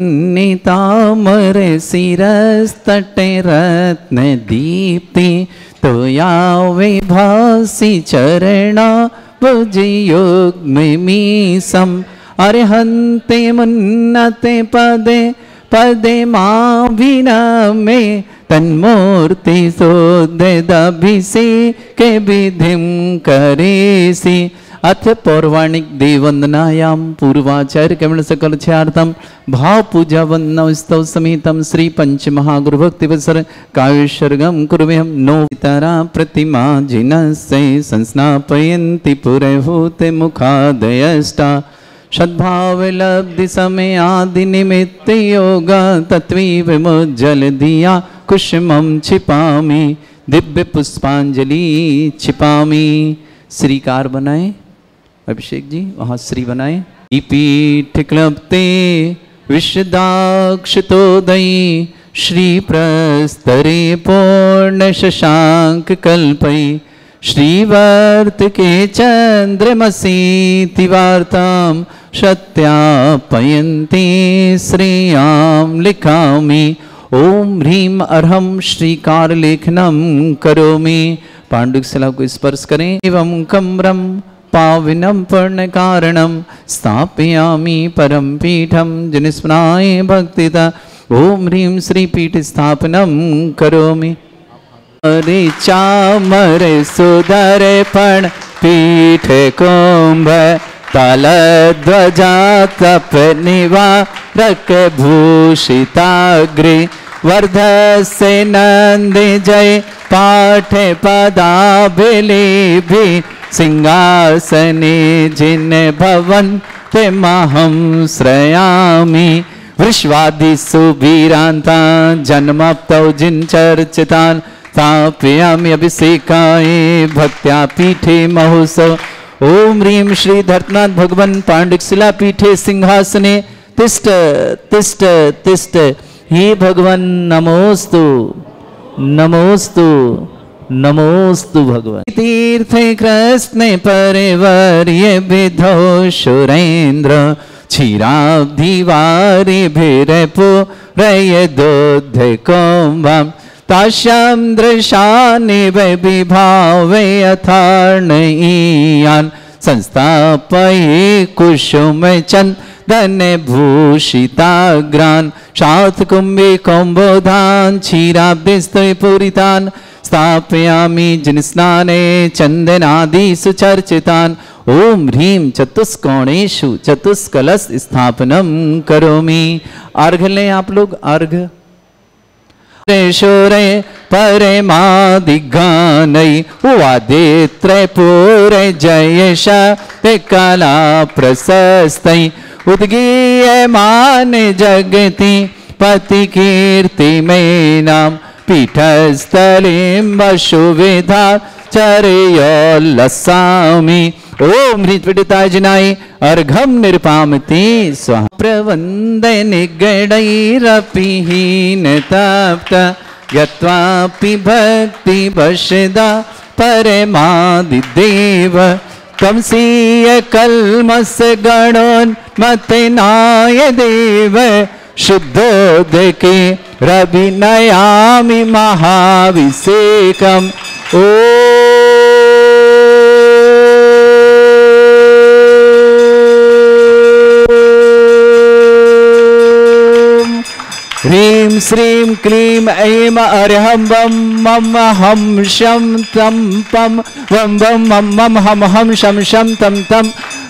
नितामर शिरस्तटे रत्न दीप्ति तोयावे भासी चरणा भुजयुग्मीसम अर्हन्ते मुन्नते पदे पदे माविनमे तन्मूर्ति सोदेदभिषेक विधिं करेसि। अथ पौर्वाणिक देववंदनायां पूर्वाचार्य कमल सकल छार्थम भाव पूजा वंदना स्तव समेतम श्री पंच महागुरु भक्ति वसर काव्यसर्गम कुर्वेहम नो पितरा प्रतिमा जिनस्य संस्नापयन्ति पुरहूते मुखादयष्टा सद्भाव लब्धि समय आदि निमित्त योग तत्वी विमुज्जल दिया कुसुमं छिपामि दिव्य पुष्पांजलि छिपामि। श्रीकार बनाए अभिषेक जी, वहाँ श्री बनाए। पीठ क्लप्ते विशदाक्षतोदयी श्री प्रस्तरे पूर्ण शशांक कल्पई श्रीवर्त के चंद्रमसी वार्ताम सत्यापयन्ति श्रेयाम लिखामि। ओम ह्रीम अर्हम श्रीकार लेखनम करोमि। पांडुक शिला को स्पर्श करें। एवं कम्रम पाविनम पूर्ण कारणम स्थापयामि परम पीठम जनिस्मराय भक्तिता। ओम ह्रीम श्री पीठ स्थापनम करोमि। अरे चामर सुधर पण पीठ कुंभ तल ध्वजा तप निवारक भूषिताग्रे वर्धस्य नंद जय पाठ पदाभिलेभि सिंहासने जिन भवन ते महं श्रयामि। वृषवादिषु वीरान्ता जन्मप्तौ जिन चर्चितान् स्थापयामि अभिषेकाय भक्त्या पीठे महोत्सव। ओम ह्रीम श्री धर्तनाथ भगवान पांडिक शिला पीठे सिंहासने तिष्ठ तिष्ठ तिष्ठ। हे भगवान नमोस्तु नमोस्तु नमोस्तु भगवान। तीर्थ कृष्ण परिवर्य विधो सुरेन्द्र क्षीराब्धिवारि भिरपुरय दोध कुंभम ताश्याम दृशानि विभावे अथार्णय्यान् संस्थापये कुसुम चंदन भूषिताग्रान् शातकुंभे कौम्बोधान् क्षीराब्धिस्ते पूरितान् स्थापयामि जिनस्नाने चंदनादिषु चर्चितान्। ओम ह्रीम चतुष्कोणेषु चतुष्कलश स्थापनम करोमि। अर्घ लें आप लोग, अर्घ। शोरे परे मादिगानै वादित्रे पूरे जयश कला प्रशस्तै उद्गीयमान जगति पति कीर्ति में नाम पीठस्थलीं वसुविधा चर्योल्लसामि। ओम ह्रीत्पीडिताय जिनाय अर्घम निर्पामति स्वाहा। प्रवंद निगडैरपिहीन तप्त यत्वापि भक्ति वशदा परमादिदेव तमसीय कल्मस गणोन्मतनाय देव शुद्धोदके रविनयामि महाभिषेकम्। ओ ह्रीं श्रीं क्लीं ऐं अर्हं वं मम हं शं तं पं वं वं मम मम हम हम शं शं तं तं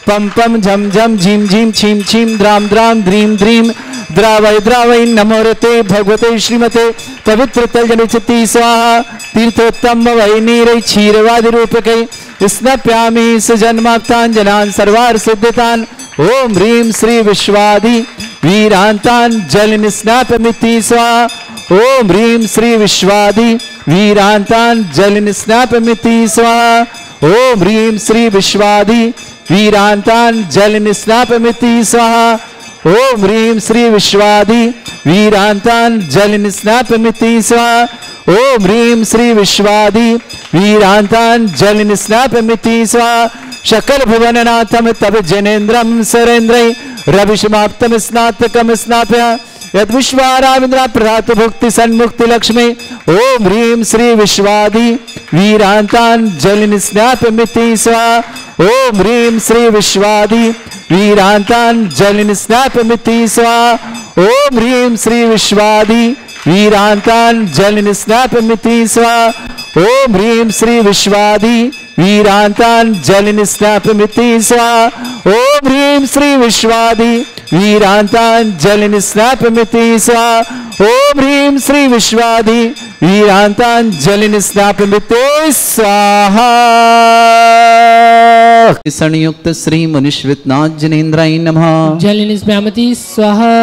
पं पं झं झं झीं झीं छीं छीं द्रां द्रां द्रीं द्रीं द्रावय द्रावय नमोरते भगवते श्रीमते पवित्र तलजनिचति स्वाहा। तीर्थोत्तम वै नीरै क्षीरवादि रूपकै स्नप्यामि सुजन्माप्तान् जनान् सर्वार्थ सिद्धितान्। ओम ह्रीं श्री विश्वादि वीरांतान् जल निस्नापमिति स्वाहा। ओम ह्रीं श्री विश्वादि वीरांतान् जल निस्नापमिति स्वाहा। ओम ह्रीं श्री विश्वादि वीरांतान् जल निस्नापमिति स्वाहा। ओम ह्रीं श्री विश्वादि वीरांतान् जल निस्नापमिति स्वाहा। ओम ह्रीं श्री विश्वादि वीरांतान् जल निस्नापमिति स्वाहा। शकल भुवननाथम तब जनेन्द्रम सरेन्द्रै रविशमाप्तम स्नातकम स्नापया यद्विश्वाराविंद्रा प्रदात भुक्ति सन्मुक्ति लक्ष्मी ओम ह्रीं श्री विश्वादि वीरांतान जलिन स्नापमिति स्वाहा ओम ह्रीं श्री विश्वादि वीरांतान जलिन स्नापमिति स्वाहा ओम ह्रीं श्री विश्वादि वीरांतान जलिन स्नापमिति स्वाहा ओम ह्रीं श्री विश्वादि वीरांतान जलिन स्नापमिति स्वाहा ओम ह्रीं श्री विश्वादि वीरांतान जलिन स्नापमिति स्वाहा ओम ह्रीं श्री विश्वादि वीरांतान जलिन स्नापमिति स्वाहा। संयुक्त श्री मनुष्यवितनाथ जनेन्द्राय नमः। जलिन स्नापमिति स्वाहा।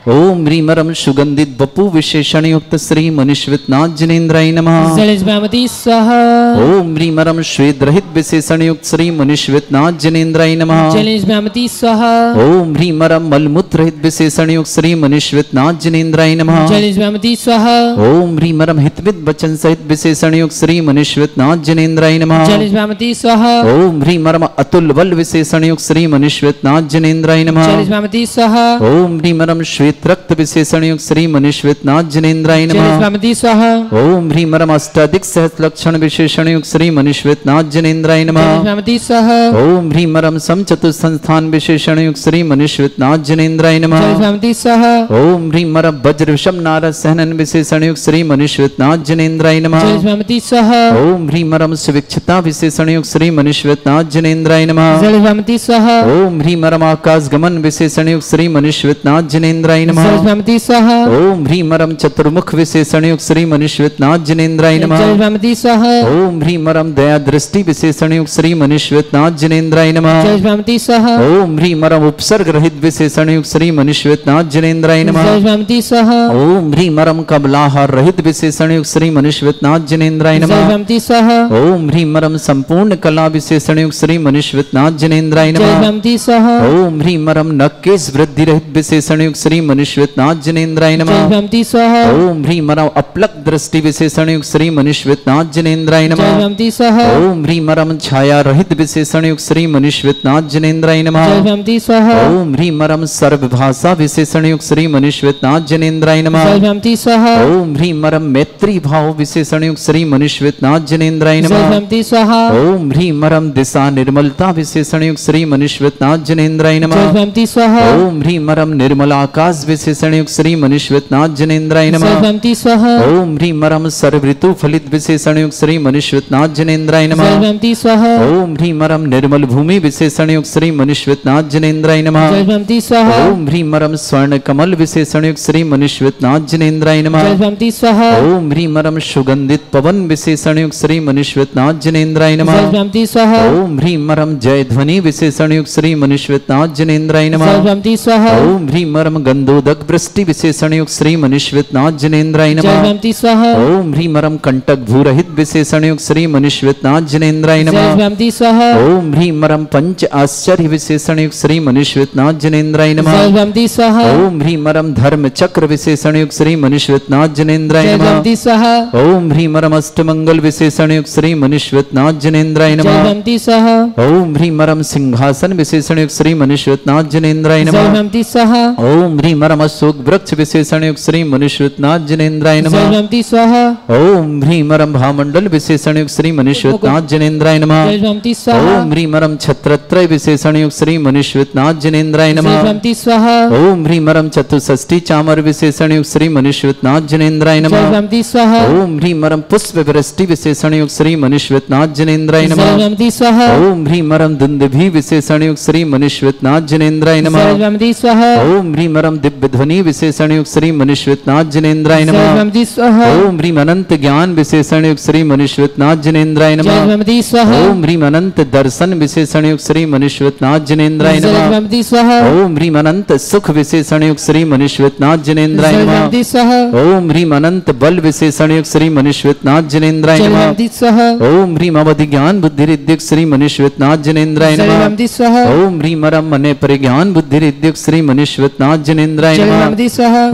ओम ह्रीमरम सुगंधित बपु विशेषण युक्त श्री मनुष्यवितनाथ जनेन्द्राय नमः। जलिन स्नापमिति स्वाहा। ओम ह्रीमरम श्वेत रहित विशेषण युक्त श्री मनुष्यवितनाथ जनेन्द्राय नमः। जलिन स्नापमिति स्वाहा। ओम ह्रीमरम मलमूत्र रहित विशेषण युक्त श्री मनुष्यवितनाथ जनेन्द्राय नमः। जलिन स्नापमिति स्वाहा। ओम ह्रीमरम हितविद वचन सहित विशेषण युक्त श्री मनुष्यवितनाथ जनेन्द्राय नमः। जलिन स्नापमिति स्वाहा। ओम ह्रीमरम अतुल बल विशेषण युक्त श्री मनुष्यवितनाथ जनेन्द्राय नमः। जलिन स्नापमिति स्वाहा। ओम ह्रीमरम श्वेत रक्त विशेषण युक्त श्री मनुष्यवितनाथ जनेन्द्राय नमः। जलिन स्नापमिति स्वाहा। ओम ह्रीमरम अष्टाधिक सहस्र लक्षण विशेषण युक्त श्री मनुष्यवितनाथ जनेन्द्राय नमः। जलिन स्नापमिति स्वाहा। ओम ह्रीमरम समचतुर संस्थान विशेषण युक्त श्री मनुष्यवितनाथ जनेन्द्राय नमः। जलिन स्नापमिति स्वाहा। ओम ह्रीमरम वज्र विषम नारद सहनन विशेषण युक्त श्री मनुष्यवितनाथ जनेन्द्राय नमः। जलिन स्नापमिति स्वाहा। ओम ह्रीमरम सुविक्षता विशेषण युक्त श्री मनुष्यवितनाथ जनेन्द्राय नमः। जलिन स्नापमिति स्वाहा। ओम ह्रीमरम आकाश गमन विशेषण युक्त श्री मनुष्यवितनाथ जनेन्द्राय नमः। जलिन स्नापमिति स्वाहा। ओम ह्रीमरम चतुर्मुख विशेषण युक्त श्री मनुष्यवितनाथ जनेन्द्राय नमः। जलिन स्नापमिति स्वाहा। ओम ह्रीमरम दया दृष्टि विशेषण युक्त श्री मनुष्यवितनाथ जनेन्द्राय नमः। जलिन स्नापमिति स्वाहा। ओम ह्रीमरम उपसर्ग रहित विशेषण युक्त श्री मनुष्यवितनाथ जनेन्द्राय नमः। जलिन स्नापमिति स्वाहा। ओम ह्रीमरम कबलाहार रहित विशेषण युक्त श्री मनुष्यवितनाथ जनेन्द्राय जलिन नमः। स्नापमिति स्वाहा। ओम ह्रीमरम संपूर्ण कला विशेषण युक्त श्री मनुष्यवितनाथ जनेन्द्राय जलिन नमः। स्नापमिति स्वाहा। ओम ह्रीमरम नक्केश वृद्धि रहित विशेषण युक्त श्री मनुष्यवितनाथ जनेन्द्राय जलिन नमः। स्नापमिति स्वाहा। ओम ह्रीमरम अपलक दृष्टि विशेषण युक्त श्री मनुष्यवितनाथ जनेन्द्राय जलिन नमः। स्नापमिति स्वाहा। ओम ह्रीमरम छाया रहित विशेषण युक्त श्री मनुष्यवितनाथ जनेन्द्राय नमः। जलिन स्नापमिति स्वाहा। ओम ह्रीमरम सर्वभाषा विशेषण युक्त श्री मनुष्यवितनाथ जनेन्द्राय नमः। जलिन स्नापमिति स्वाहा। ओम ह्रीमरम मैत्री भाव विशेषण युक्त श्री मनुष्यवितनाथ जनेन्द्राय जलिन नमः। स्नापमिति स्वाहा। ओम ह्रीमरम दिशा निर्मलता विशेषण युक्त श्री मनुष्यवितनाथ जनेन्द्राय जलिन नमः। स्नापमिति स्वाहा। ओम ह्रीमरम निर्मल आकाश विशेषण युक्त श्री मनुष्यवितनाथ जनेन्द्राय जलिन नमः। स्नापमिति स्वाहा। ओम ह्रीमरम सर्व ऋतु फलित विशेषण युक्त श्री मनुष्यवितनाथ जनेन्द्राय जलिन नमः। स्नापमिति स्वाहा। ओम ह्रीमरम निर्मल भूमि विशेषण युक्त श्री मनुष्यवितनाथ जनेन्द्राय नमः। जलिन स्नापमिति स्वाहा। ओम ह्रीमरम स्वर्ण कमल विशेषण युक्त श्री मनुष्यवितनाथ जनेन्द्राय नमः। जलिन स्नापमिति स्वाहा। ओम ह्रीमरम सुगंधित पवन विशेषण युक्त श्री मनुष्यवितनाथ जनेन्द्राय जलिन नमः। स्नापमिति स्वाहा। ओम ह्रीमरम जय ध्वनि विशेषण युक्त श्री मनुष्यवितनाथ जनेन्द्राय नमः। जलिन स्नापमिति स्वाहा। ओम ह्रीमरम गंधोदक वृष्टि विशेषण युक्त श्री मनुष्यवितनाथ जनेन्द्राय जलिन नमः। स्नापमिति स्वाहा। ओम ह्रीमरम कंटक भूरहित विशेषण युक्त श्री मनुष्यवितनाथ जनेन्द्राय जलिन नमः। स्नापमिति स्वाहा। ओम ह्रीमरम पंच आश्चर्य विशेषण युक्त श्री मनुष्यवितनाथ जनेन्द्राय जलिन नमः। स्नापमिति स्वाहा। ओम ह्रीमरम धर्म चक्र विशेषण युक्त श्री मनुष्यवितनाथ जनेन्द्राय जलिन नमः। स्नापमिति स्वाहा। ओम ह्रीमरम अष्टमंगल विशेषण युक्त श्री मनुष्यवितनाथ जनेन्द्राय जलिन नमः। स्नापमिति स्वाहा। ओम ह्रीमरम सिंहासन विशेषण युक्त श्री मनुष्यवितनाथ जनेन्द्राय जलिन नमः। स्नापमिति स्वाहा। ओम ह्रीमरम अशोक वृक्ष विशेषण युक्त श्री मनुष्यवितनाथ जनेन्द्राय जलिन नमः। स्नापमिति स्वाहा। ओम ह्रीमरम भामंडल विशेषण युक्त श्री मनुष्यवितनाथ जनेन्द्राय नमः। जलिन स्नापमिति स्वाहा। ओम ह्रीमरम छत्रत्रय विशेषण युक्त श्री मनुष्यवितनाथ जनेन्द्राय जलिन नमः। स्नापमिति स्वाहा। ओम ह्रीमरम चतुष्षष्टि चामर विशेषण युक्त श्री मनुष्यवितनाथ जनेन्द्राय जलिन नमः। स्नापमिति स्वाहा। ओम ह्रीमरम पुष्प वृष्टि विशेषण युक्त श्री मनुष्यवितनाथ जनेन्द्राय जलिन नमः। स्नापमिति स्वाहा। ओम ह्रीमरम दुंदुभि विशेषण युक्त श्री मनुष्यवितनाथ जनेन्द्राय जलिन नमः। स्नापमिति स्वाहा। ओम ह्रीमरम दिव्य ध्वनि विशेषण युक्त श्री मनुष्यवितनाथ जनेन्द्राय जलिन नमः। स्नापमिति स्वाहा। ओम ह्रीम अनंत ज्ञान विशेषण युक्त श्री मनुष्यवितनाथ जनेन्द्राय जलिन नमः। स्नापमिति स्वाहा। ओम ह्रीम अनंत दर्शन विशेषण युक्त श्री मनुष्यवितनाथ जनेन्द्राय जलिन नमः। स्नापमिति स्वाहा। ओम ह्रीम अनंत सुख विशेषण युक्त श्री मनुष्यवितनाथ जनेन्द्राय जलिन नमः। स्नापमिति स्वाहा। ओम ह्रीम अनंत बल विशेषण युक्त श्री मनुष्यवितनाथ जनेन्द्राय जलिन नमः। स्नापमिति स्वाहा। ओम ह्रीम अवधि ज्ञान बुद्धि रिद्युक्त श्री मनुष्यवितनाथ जनेन्द्राय जलिन नमः। स्नापमिति स्वाहा। ओम ह्रीमरम मने परिज्ञान बुद्धि रिद्युक्त श्री मनुष्यवितनाथ जनेन्द्राय जनेन्द्राय नमः।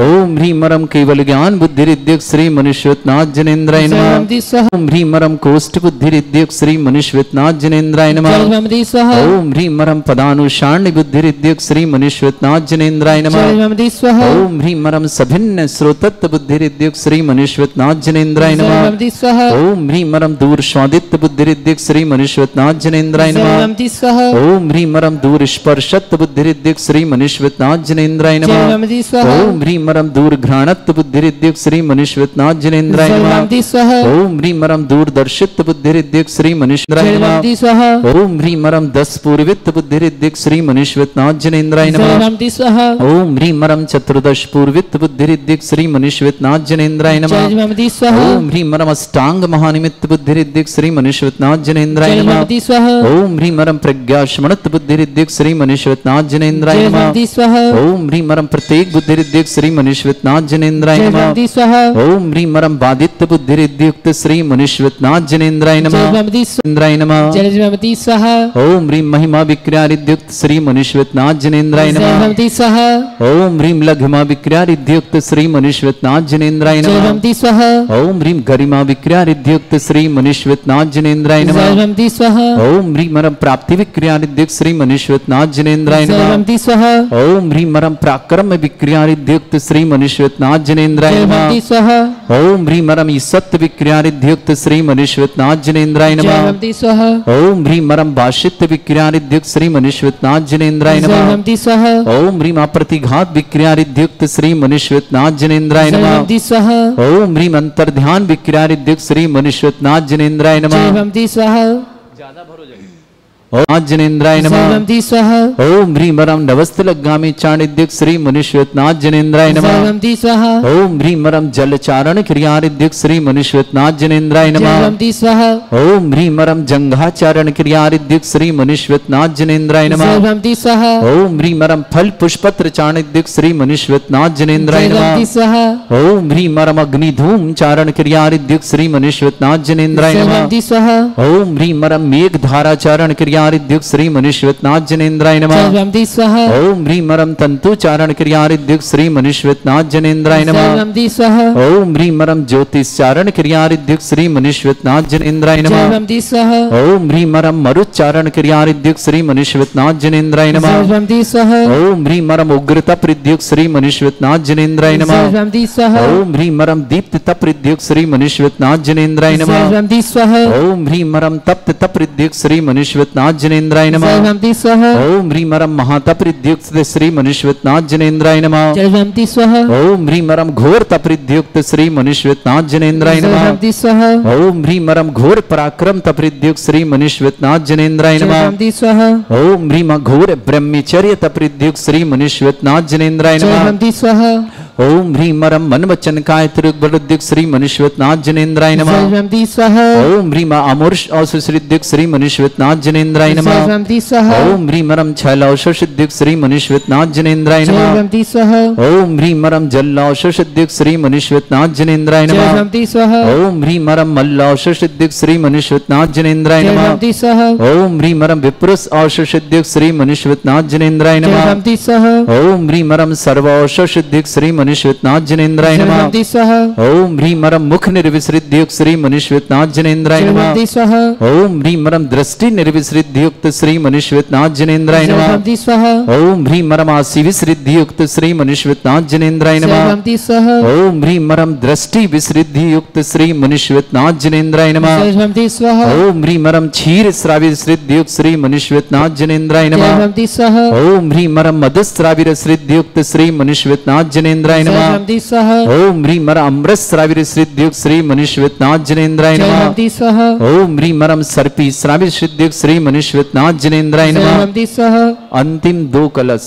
ओम ह्रीं मरम केवल ज्ञान बुद्धिरिद्यक श्री मनुष्यनाथ जनेन्द्राय नमः। ओम ह्रीं मरम कोष्ठ बुद्धिरिद्यक श्री मनुष्यनाथ जनेन्द्राय नमः। ओम ह्रीं मरम पदानुषाण्य बुद्धिरिद्यक श्री मनुष्यनाथ जनेन्द्राय नमः। ओम ह्रीं मरम सभिन्न श्रोतत्व बुद्धिरिद्यक श्री मनुष्यनाथ जनेन्द्राय नमः। ओम ह्रीं मरम दूर स्वादित्य बुद्धिरिद्यक श्री मनुष्यनाथ जनेन्द्राय नमः। ओम ह्रीं मरम दूर स्पर्शत्व बुद्धिरिद्यक श्री मनुष्यनाथ जनेन्द्राय नमः। ओम ह्रीं मरम दूर घ्राणत्व बुद्धिरिद्यक श्री मनुष्यनाथ जनेन्द्राय नमः। ओम ह्रीं मरम दूरदर्शित्व बुद्धिरिद्यक श्री मनुष्यनाथ नमः। ओम ह्रीं मरम 10 पूर्वित्व बुद्धिरिद्यक श्री मनुष्यनाथ जनेन्द्राय नमः। ओम ह्रीं मरम चतुर्दश पूर्वित्व बुद्धिरिद्यक श्री मनुष्यनाथ जनेन्द्राय नमः। ओम ह्रीं मरम अष्टांग महानिमित्त बुद्धिरिद्यक श्री मनुष्यनाथ जनेन्द्राय नमः। ओम ह्रीं मरम प्रज्ञा स्मृत बुद्धिरिद्यक श्री मनुष्यनाथ जनेन्द्राय नमः। ओम ह्रीं मरम प्रत्येक बुद्धिरिद्यक श्री मनुष्यनाथ जनेन्द्राय नमः। ओम ह्रीं मरम बादित्य बुद्धिरिद्युक्त श्री मनुष्यनाथ जनेन्द्राय नमः। जनेन्द्राय नमः। ओम ह्रीं महिमा विक्रियारिद्युक्त श्री मनुष्यनाथ जनेन्द्राय नमः। ओम ह्रीं लघिमा विक्रियारिद्युक्त श्री मनुष्यनाथ जनेन्द्राय नमः। ओम ह्रीं गरिमा विक्रियारिद्युक्त श्री मनुष्यनाथ जनेन्द्राय नमः। ओम ह्रीं मरम प्राप्ति विक्रियारिद्युक्त श्री मनुष्यनाथ जनेन्द्राय नमः। ओम ह्रीं मरम पराक्रम विक्रियारिद्युक्त श्री मनुष्यनाथ जनेन्द्राय नमः। ओम ह्रीं मरम सत्य विक्रियारिद्युक्त श्री मनुष्यनाथ जनेन्द्राय नमः। ओम ह्रीं मरम भाषित विक्रियारिद्युक्त श्री मनुष्यनाथ जनेन्द्राय नमः। ओम ह्रीं प्रतिघात विक्रियारिद्युक्त श्री मनुष्यनाथ जनेन्द्राय नमः। ओम ह्रीं अंतर्ध्यान विक्रियारिद्युक्त श्री मनुष्यनाथ जनेन्द्राय नमः। ओम जनेन्द्राय नमः। ओम ह्रीं मरम नवस्तलगामी चाणिद्युक्त श्री मनुष्यनाथ जनेन्द्राय नमः। ओम ह्रीं मरम जलचारण क्रियारिद्युक्त श्री मनुष्यनाथ जनेन्द्राय नमः। ओम ह्रीं मरम जंघाचारण क्रियारिद्युक्त श्री मनुष्यनाथ जनेन्द्राय नमः। ओम ह्रीं मरम फल पुष्पत्र चाणिद्युक्त श्री मनुष्यनाथ जनेन्द्राय नमः। ओम ह्रीं मरम अग्निधूम चारण क्रियारिद्युक्त श्री मनुष्यनाथ जनेन्द्राय नमः। ओम ह्रीं मरम मेघ धाराचारण क्रियारिद्युक्त श्री मनुष्यनाथ जनेन्द्राय नमः। ओम ह्रीं मरम तंतुचारण क्रियारिद्युक्त श्री मनुष्यनाथ जनेन्द्राय नमः। ओम ह्रीं मरम ज्योतिषचारण क्रियारिद्युक्त श्री मनुष्यनाथ जनेन्द्राय नमः। ओम ह्रीं मरम मरुच्चारण क्रियारिद्युक्त श्री मनुष्यनाथ जनेन्द्राय नमः। ओम ह्रीं मरम उग्रता प्रद्युक्त श्री मनुष्यनाथ जनेन्द्राय नमः। ओम ह्रीं मरम दीप्त तप्रद्युक्त श्री मनुष्यनाथ जनेन्द्राय नमः। ओम ह्रीं मरम तप्त तप्रद्युक्त श्री मनुष्यनाथ जनेन्द्राय नमः। ओम ह्रीं मरम महातप्रद्युक्त श्री मनुष्यनाथ जनेन्द्राय नमः। ओम ह्रीं मरम घोर तप्रद्युक्त श्री मनुष्यनाथ जनेन्द्राय नमः। ओम ह्रीं मरम घोर पराक्रम तप्रद्युक्त श्री मनुष्यनाथ जनेन्द्राय नमः। ओम ह्रीं घोर ब्रह्मचर्य तप्रद्युक्त श्री मनुष्यनाथ जनेन्द्राय नमः। ओम ह्रीं मरम मन वचन काय त्रिगुरुद्युक्त श्री मनुष्यनाथ जनेन्द्राय नमः। ओम ह्रीं अमूर्ष औषधयुक्त श्री मनुष्यनाथ जनेन्द्राय नमः। ओम ह्रीं मरम छैलौषधयुक्त श्री मनुष्यनाथ जनेन्द्राय नमः। ओम ह्रीं मरम जलौषधयुक्त श्री मनुष्यनाथ जनेन्द्राय नमः। ओम ह्रीं मरम मल्लौषधयुक्त श्री मनुष्यनाथ जनेन्द्राय नमः। ओम ह्रीं मरम विप्रुष औषधयुक्त श्री मनुष्यनाथ जनेन्द्राय नमः। ओम ह्रीं मरम सर्वौषधयुक्त श्री मनुष्यनाथ जनेन्द्राय नमः। ओम ह्रीं मरम मुख निर्विसृद्युक्त श्री मनुष्यनाथ जनेन्द्राय नमः। ओम ह्रीं मरम दृष्टि निर्विसृद्युक्त श्री मनुष्यनाथ जनेन्द्राय नमः। ओम ह्रीं मरम आसी विसृद्युक्त श्री मनुष्यनाथ जनेन्द्राय नमः। ओम ह्रीं मरम दृष्टि विसृद्युक्त श्री मनुष्यनाथ जनेन्द्राय नमः। ओम ह्रीं मरम क्षीर श्रावि विसृद्युक्त श्री मनुष्यनाथ जनेन्द्राय नमः। ओम ह्रीं मरम मधुस्रावि विसृद्युक्त श्री मनुष्यनाथ जनेन्द्राय नमः। ओम ह्रीं मरम अमृत श्रावि विसृद्युक्त श्री मनुष्यनाथ जनेन्द्राय नमः। ओम ह्रीं मरम सर्पी श्रावि विसृद्युक्त श्री मनुष्यनाथ जनेन्द्राय नमः। अंतिम 2 कलश।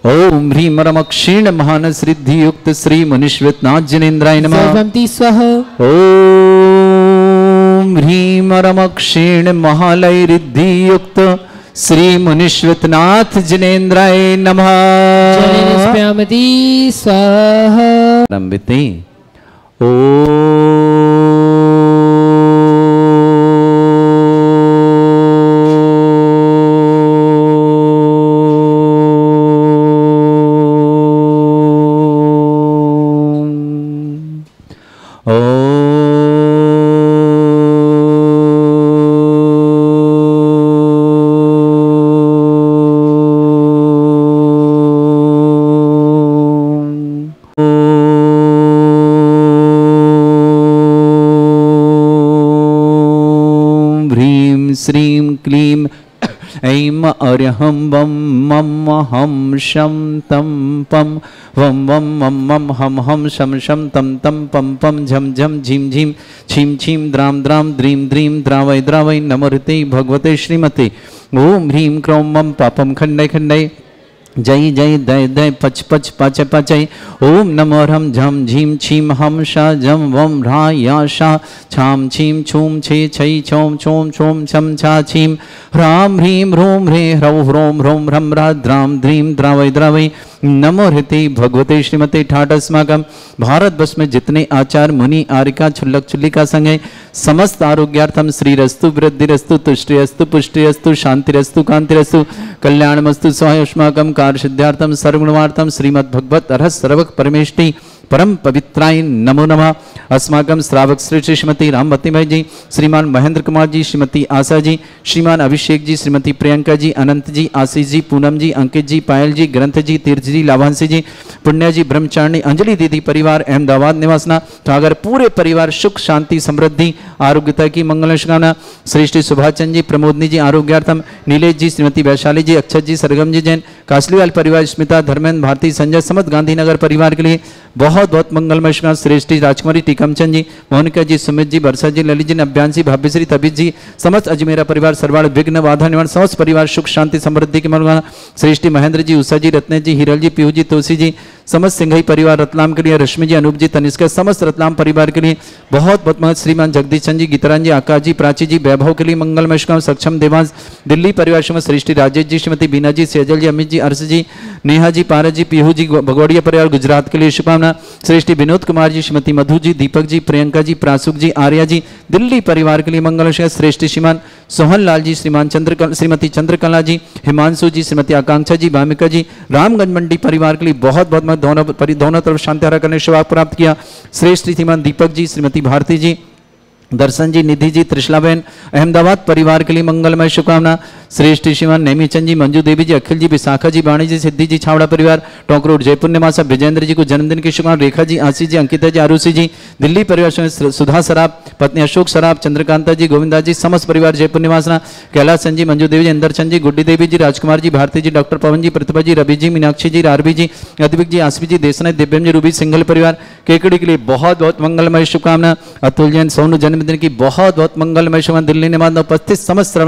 ओम ह्रीं मरम क्षीण महानस रिद्धियुक्त श्री मनुष्यनाथ जनेन्द्राय नमः। ओम ह्रीं मरम क्षीण महालय रिद्धियुक्त श्री मनुष्यनाथ जनेन्द्राय नमः। स्वाहा। श्रीं क्लीं ऐं अर्हं वं मम हम शं तं पं वं वं मम मम हम हम शं शं तं तं पं पं झं झं झीं झीं छीं छीं द्रां द्रां द्रीं द्रीं द्रावै द्रावै नमोते भगवते श्रीमते ओम ह्रीं क्रों मम पापं खण्डै खण्डै जय जय दय दय पच पच पच पचय ओम नमो ह्रम झम झीम छीम हम शा जम वम ह्रा या शा छाम छीम छूम छे छै छौम छोम छोम छम छा छीम ह्राम ह्रीं ह्रूं ह्रे ह्रौ ह्रों ह्रौं ह्रम ह्रा द्रां द्रीं द्रावै द्रावै नमो हृते भगवते श्रीमते ठाट अस्माकम भारत वर्ष में जितने आचार मुनि आरिका छुल्लक छुल्लिका संघ है समस्त आरोग्यार्थम श्रीरस्तु वृद्धिरस्तु तुष्टिरस्तु पुष्टिरस्तु शांतिरस्तु कांतिरस्तु कल्याणमस्तु स्वायुष्माकम कार्य सिद्धार्थम सर्वगुणवार्थम श्रीमद् भगवत अरहत सर्वक परमेष्टि परम पवित्राय नमो नमः। अस्माकम श्रावक श्री श्रीमती रामवती भाई जी, श्रीमान महेंद्र कुमार जी, श्रीमती आशा जी, श्रीमान अभिषेक जी, श्रीमती प्रियंका जी, अनंत जी, आशीष जी, पूनम जी, अंकित जी, पायल जी, ग्रंथ जी, तीर्थ जी, लाभांशी जी, पुण्य जी, ब्रह्मचारिणी, अंजलि दीदी परिवार अहमदाबाद निवासना अगर पूरे परिवार सुख शांति समृद्धि आरोग्यता की मंगल शुभकामना। श्री श्री सुभाष चंद्र जी, प्रमोदनी जी आरोग्यार्थम, नीलेश जी, श्रीमती वैशाली जी, अक्षत जी, सरगम जी जैन, कासलीवाल परिवार, स्मिता, धर्मेंद्र, भारती, संजय, समस्त गांधीनगर परिवार के लिए बहुत बहुत मंगलमय शुभकामना। श्रेष्ठी राजकुमारी टीकमचंद जी, मोनिका जी, सुमित जी, वर्षा जी, ललित जी, अभ्यांशी, भाभ्यश्री, तबीत जी, समस्त अजमेरा परिवार, सरवाड़ विघ्न बाधा निवारण समस्त परिवार सुख शांति समृद्धि की मंगल। श्रेष्ठी महेंद्र जी, उषा जी, रत्नेश जी, हिरल जी, पीहू जी, तुलसी जी, समस्त सिंघई परिवार रतलाम के लिए, रश्मि जी, अनूप जी, तनिष्का, समस्त रतलाम परिवार के लिए बहुत बहुत मंगल। श्रीमान जगदीश चंद जी, गीताराम जी, आकाश जी, प्राची जी, वैभव के लिए मंगलमय शुभकामना। सक्षम देवांश दिल्ली परिवार श्रीमती श्रेष्ठी राजेश जी, श्रीमती बीना जी, सेजल जी, अमित जी, अर्श जी, नेहा जी, पारस जी, पीहू जी, भगोड़िया परिवार गुजरात के लिए शुभकामना। श्रेष्ठी विनोद कुमार जी, श्रीमती मधु जी, दीपक जी, प्रियंका जी, प्रासुक जी, आर्या जी, दिल्ली परिवार के लिए मंगल। श्रेष्ठी श्रीमान सोहन लाल जी, श्रीमान श्रीमती चंद्रकला जी, हिमांशु जी, श्रीमती आकांक्षा जी, भामिका जी, रामगंज मंडी परिवार के लिए बहुत बहुत दोनों तरफ शांति करने से प्राप्त किया। श्रेष्ठ श्रीमान दीपक जी, श्रीमती भारती जी, दर्शन जी, निधि जी, त्रिशलाबेन अहमदाबाद परिवार के लिए मंगलमय शुभकामना। श्रेष्ठ श्रीमान नेमीचंद जी, मंजू देवी जी, अखिल जी, विशाखा जी, वाणी जी, सिद्धि जी, छावड़ा परिवार, टोंक रोड जयपुर निवास, विजेंद्र जी को जन्मदिन की शुभकामना। रेखा जी, आशीष जी, अंकिता जी, आरुषि जी, दिल्ली परिवार सुधा सराब, पत्नी अशोक सराब, चंद्रकांता जी, गोविंदा जी, समस्त परिवार जयपुर निवासना। कैलाश चंद जी, मंजू देवी जी, इंदर चंद जी, गुड्डी देवी जी, राजकुमार जी, भारती जी, डॉक्टर पवन जी, प्रतिभा जी, रवि जी, मीनाक्षी जी, आरबी जी, अद्विक जी, आसवी जी, देशनाथ, दिव्यम जी, रूबी सिंगल परिवार केकड़ी के लिए बहुत बहुत मंगलमय शुभकामना। अतुल जैन सोनू जन्मदिन की बहुत बहुत मंगलमय शुभकामना। दिल्ली निवास उपस्थित समस्त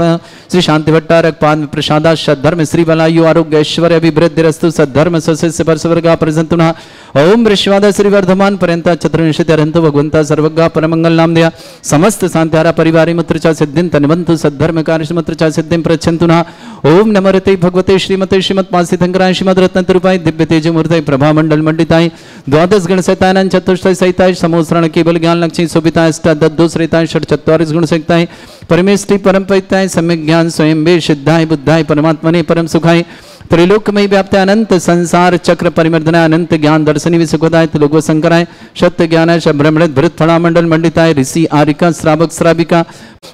श्री शांति भट्टारक पाद प्रसादा सद्धर्म श्री बलायु आरोग्य ऐश्वर्य अभिवृद्धिरस्तु सद्धर्म सस्य परस्वर्गा प्रसन्तुना ओम वृश्वाद श्री वर्धमान पर्यंत चतुर्विंशति अरहंतो भगवंता सर्वज्ञ परमंगल नाम दया समस्त शांतिहारा परिवार मुत्र च सिद्धिं तन्वन्तु सद्धर्म कार्य मुत्र च सिद्धिं प्रच्छन्तुना ओम नमोते भगवते श्रीमते श्रीमत्पासितंकराय श्रीमद रत्नतरूपाय दिव्य तेज मूर्तये प्रभा मंडल मंडिताय द्वादश गण सहिताय चतुष्टय सहिताय समोसरण केवल ज्ञान लक्ष्मी शोभिताय अष्टादश श्रेताय षट चत्वारिश गुण सहिताय परमेष्टि परम पवित्राय सम्यक ज्ञान स्वयं वे सिद्धाय बुद्धाय परमात्मने परम सुखाय त्रिलोकमयी व्याप्त अनंत संसार चक्र परिमर्दनाय अनंत ज्ञान दर्शनी विसुखदाय त्रिलोक शंकराय सत्य ज्ञानाय ब्रह्मणित भृत फला मंडल मंडिताय ऋषि आरिका श्रावक श्राविका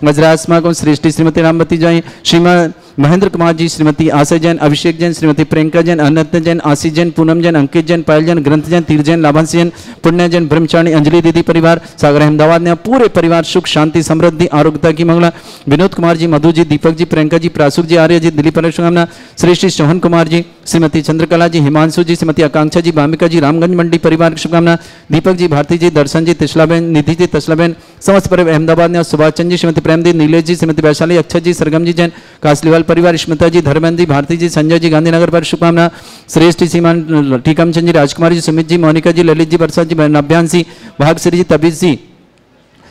वज्रास्माकम श्रेष्ठी श्रीमती रामवती जैन श्रीमान महेंद्र कुमार जी श्रीमती आशा जैन अभिषेक जैन श्रीमती प्रियंका जैन अनंत जैन आशीष जैन पूनम जैन अंकित जैन पायल जैन ग्रंथ जैन तीर जैन लाभांश जैन पुण्य जैन ब्रह्मचारिणी अंजलि दीदी परिवार सागर अहमदाबाद ने पूरे परिवार सुख शांति समृद्धि आरोग्यता की मंगला। विनोद कुमार जी मधु जी दीपक जी प्रियंका जी प्रासुक जी आर्य जी दिल्ली पर शुभकामना। श्री श्री सोहन कुमार जी श्रीमती चंद्रकला जी हिमांशु जी श्रीमती आकांक्षा जी भामिका जी रामगंज मंडी परिवार की शुभकामना। दीपक जी भारती जी दर्शन जी तिशलाबेन निधि जी तसलाबेन समस्त परिवार अहमदाबाद ने सुभाष चंद्र जी श्रीमती प्रेमदेव नीलेश जी श्रीमती वैशाली अक्षत जी सरगम जी जैन कासलीवाल परिवार स्मिता जी धर्मेंद्र जी भारती जी संजय जी गांधीनगर पर शुभकामना। श्रेष्ठ श्रीमान टीकमचंद जी राजकुमार जी सुमित जी मोनिका जी ललित जी वर्षा जी नभ्यांशी भागश्री जी तबीज जी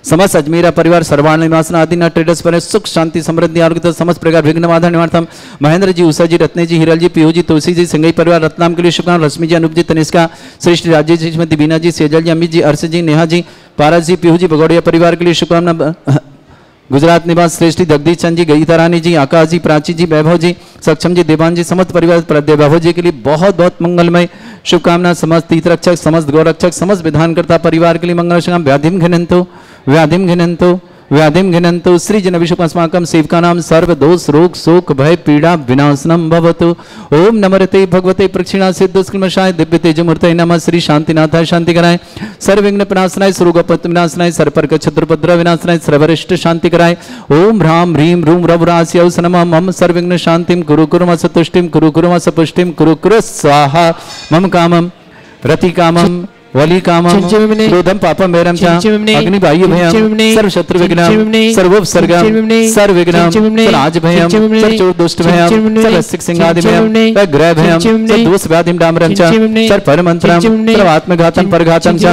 समस्त अजमेरा परिवार सर्वाण निवासन आदिनाथ ट्रेडर्स पर सुख शांति समृद्धि आरोग्य समस्त प्रकार विघ्न बाधा निवार्थम महेंद्र जी उषा जी रत्ने जी हिरल जी पीहू जी तुलसी जी सिंगई परिवार रत्नाम के लिए शुभकामना। रश्मि जी अनूप जी तनिष्का श्रेष्ठ राजेश जी श्रीमती बीना जी सेजल जी अमित जी अर्श जी नेहा जी पारस जी पीहू जी भगोड़िया परिवार के लिए शुभकामना। गुजरात निवास श्रेष्ठी जगदीश चंद जी गीता रानी जी आकाश जी प्राची जी वैभव जी सक्षम जी देवान जी समस्त परिवार वैभव जी के लिए बहुत बहुत मंगलमय शुभकामना। समस्त तीर्थरक्षक समस्त गौरक्षक समस्त विधानकर्ता परिवार के लिए मंगल शुभकामना। व्याधिम घिनंतो व्याधिम घिनंतु सृजन विशुकस्माकं सेवकानां सर्व दोष रोग शोक भय पीड़ा विनाशनम भवतु। ओम नमरते भगवते प्रक्षिणा सिद्धस्कल्मषाय दिव्य तेजमूर्तये नमः। श्री शांतिनाथाय शांति कराय, सर्वविघ्न विनाशनाय, स्वरूपपत् विनाशनाय, सर्वपर्क छत्रपद्र विनाशनाय, सर्वरिष्ट शांति कराय। ओम ह्रां ह्रीं रूम रवरास्यौ नमः। मम सर्वविघ्न शांतिम कुरु कुरु सतुष्टिम कुरु कुरु सपुष्टिम कुरु कुरु स्वाहा। मम कामम रति कामम वली कामम क्रोधम पापम वैरम च अग्नि वायु भयम सर्व शत्रु विघ्नम सर्वोपसर्गम सर्वविघ्नम सर्वराज भयम सर्वचोर दुष्ट भयम सर्वसिक सिंहादि भयम ग्रह भयम सर्वदोष व्याधिम डामरम च सर्व परमंत्रम सर्वात्मघातम परघातम च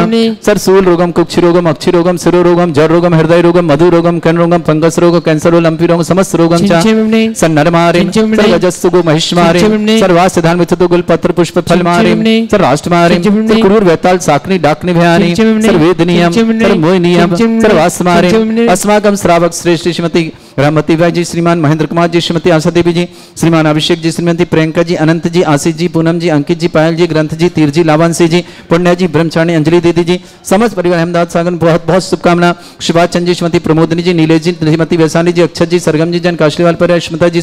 सर्वसूल रोगम कुक्षि रोगम अक्षि रोगम शिरो रोगम जड़ रोगम हृदय रोगम मधु रोगम कर्ण रोगम फंगस रोग कैंसर रोग लंपी रोग समस्त रोगम च सन्नरमारिम सर्वजस्सुगो महिष्मारिम सर्वासिधान विचतु गुल पत्र पुष्प फल मारिम सर्वाष्टमारिम सर्वक्रूर वैताल साकनी डाकनी भयानी सर्वेदनियम सर्वमोहनीयम सर्वास्मारिम अस्माकं श्रावक श्रेष्ठ श्रीमती रामवती बाई जी, श्रीमान महेंद्र कुमार जी, श्रीमती आशा देवी जी, श्रीमान अभिषेक जी, श्रीमती प्रियंका जी, अनंत जी, आशीष जी, पूनम जी, अंकित जी, पायल जी, ग्रंथ जी, तीर जी, लावांशी जी, पुण्य जी, ब्रह्मचारिणी अंजलि दीदी जी, समस्त परिवार अहमदाबाद सागर बहुत बहुत शुभकामना। शिवाज चंद जी, श्रीमती प्रमोदनी जी, नीलेश जी, श्रीमती वैशाली जी, अक्षत जी, सरगम जी, जन काशलीवाल पर स्मिता जी,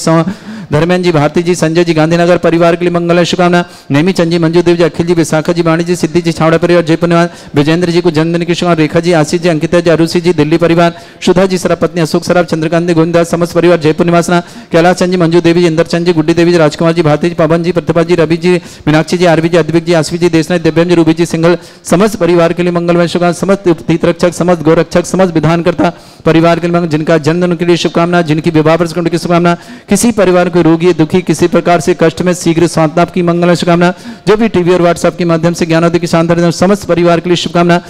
धर्मेंद्र जी, भारती जी, संजय जी, गांधीनगर परिवार के लिए मंगल शुभकामना। नेमी चंद जी, मंजू देव जी, अखिल जी, विशाखा जी, वाणी जी, सिद्धि जी, छावड़ा परिवार जयपुर निवास, विजेंद्र जी को जन्मदिन की शुभकामना। रेखा जी, आशीष जी, अंकिता जी, अरुषि जी, दिल्ली परिवार, सुधा जी, सराब पत्नी अशोक सराब, चंद्रकांत गोविंदास, समस्त परिवार जयपुर निवासना। कैलाश चंद जी, मंजू देवी जी, इंदर चंद जी, गुड्डी देवी जी, राजकुमार जी, भारती जी, पवन जी, प्रतिभा जी, रवि जी, मीनाक्षी जी, आरवी जी, अद्विक जी, आशवी जी, देशनाथ, दिव्यम जी, रूबी जी, सिंगल, समस्त परिवार के लिए मंगलमय शुभकामना। समस्त तीर्थ रक्षक, समस्त गौरक्षक, समस्त विधानकर्ता परिवार के लिए जिनका जन्मदिन के लिए शुभकामना, जिनकी विवाह वर्षगांठ की शुभकामना। किसी परिवार को रोगी दुखी किसी प्रकार से कष्ट में शीघ्र सांत्वना की मंगल शुभकामना। जो भी टीवी और व्हाट्सएप के माध्यम से ज्ञानोदय की शानदार समस्त परिवार के लिए शुभकामना।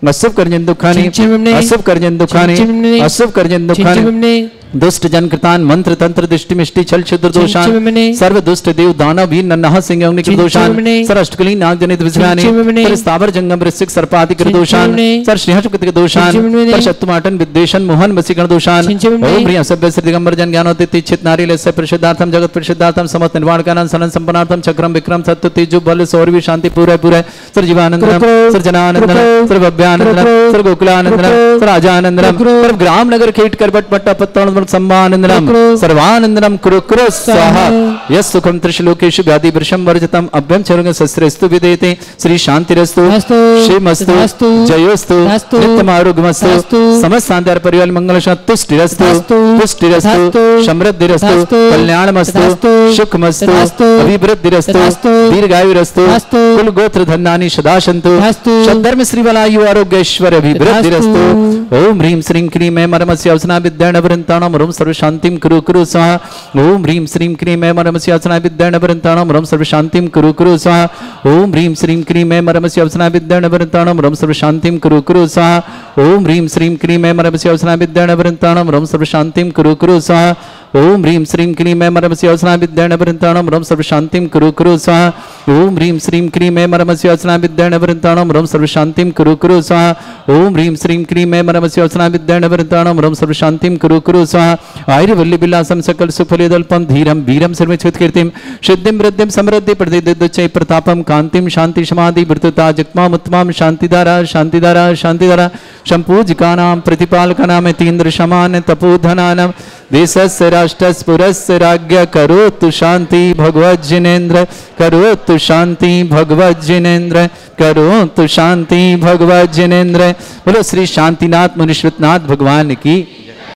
अशुभ कर्जन दुखानी, अशुभ कर्जन दुखानी, अशुभ कर्जन दुखानी, दुष्ट जन कृतान मंत्र तंत्र दृष्टि मिष्टि छल क्षुद्र दोषान सर्व दुष्ट देव दानव वीर नन्हा सिंह अग्नि के दोषान सर अष्टकली नाग जनित विषयानि सर स्थावर जंगम वृश्चिक सर्पादि के दोषान सर श्रीहस्पति के दोषान सर शत्रुमाटन विद्वेषण मोहन वसीकरण दोषान ओम प्रिय सभ्य श्री दिगंबर जन ज्ञानोदित चित नारी लस्य प्रसिद्धार्थम जगत प्रसिद्धार्थम समस्त निर्वाण कानन सनन संपन्नार्थम चक्रम विक्रम सत्य तेजो बल सौरवी शांति पूरा पूरा सर जीवानंदनम सर जनानंदनम सर भव्यानंदनम सर गोकुलानंदनम सर राजानंदनम सर ग्राम नगर खेट करबट पट्टा पत्तन सम्मानंदनम सर्वानंदनम कुरु कुरु स्वाहा। यस सुखम त्रिशलोकेषु व्याधि वृषम वर्जतम अभ्यम चरुंग शस्त्रेस्तु विदेते श्री शांतिरस्तु श्रीमस्तु जयोस्तु नित्यमारोग्यमस्तु समस्त शांति परिवार मंगल तुष्टिरस्तु पुष्टिरस्तु समृद्धिरस्तु कल्याणमस्तु सुखमस्तु अभिवृद्धिरस्तु दीर्घायुरस्तु कुल गोत्र धन्यानि सदा सन्तु सद्धर्म श्रीबलायु आरोग्य ऐश्वर्य अभिवृद्धिरस्तु। ओम ह्रीं श्रीं क्रीं ऐं मरमस्य अवसना विद्याणवृन्ताणां ओम सर्व शांतिम कुरु कुरु स्वाहा। ओम ह्रीं श्रीं क्रीं ऐं मरमस्य अवसना विद्याणवृन्ताणां ओम सर्व शांतिम कुरु कुरु स्वाहा। ओम ह्रीं श्रीं क्रीं ऐं मरमस्य अवसना विद्याणवृन्ताणां ओम सर्व शांतिम कुरु कुरु स्वाहा। ओम ह्रीं श्रीं क्रीं ऐं मरमस्य अवसना विद्याणवृन्ताणां ओम सर्व शांतिम कुरु कुरु स्वाहा। ओम ह्रीं श्रीं क्रीं ऐं मरमस्य अवसना विद्याणवृन्ताणां ओम सर्व शांतिम कुरु कुरु स्वाहा। ओम ह्रीं श्रीं क्रीं ऐं मरमस्य अवसना विद्याणवृन्ताणां ओम सर्व शांतिम कुरु कुरु स्वाहा। ओम ह्रीं श्रीं क्रीं ऐं मरमस्य अवसना विद्याणवृन्ताणां ओम सर्व शांतिम कुरु कुरु स्वाहा। आयुर्वल्ली विलासम सकल सुफलेदल्पम धीरम वीरम सर्वच्छुत कीर्तिम सिद्धिम वृद्धिम समृद्धि प्रदिदुच्चै प्रतापम कांतिम शांति समाधि वृत्तता जगमाम उत्तमाम शांतिधारा शांतिधारा शांतिधारा संपूजिकानां प्रतिपालकानां तीन्द्र समान तपोधनानां देशस्य राष्ट्रस्य पुरस्य राज्ञ करोतु शांति भगवत् जिनेन्द्र करोतु शांति भगवत् जिनेन्द्र करोतु शांति भगवत् जिनेन्द्र। बोलो श्री शांतिनाथ मुनीश्वरनाथ भगवान की।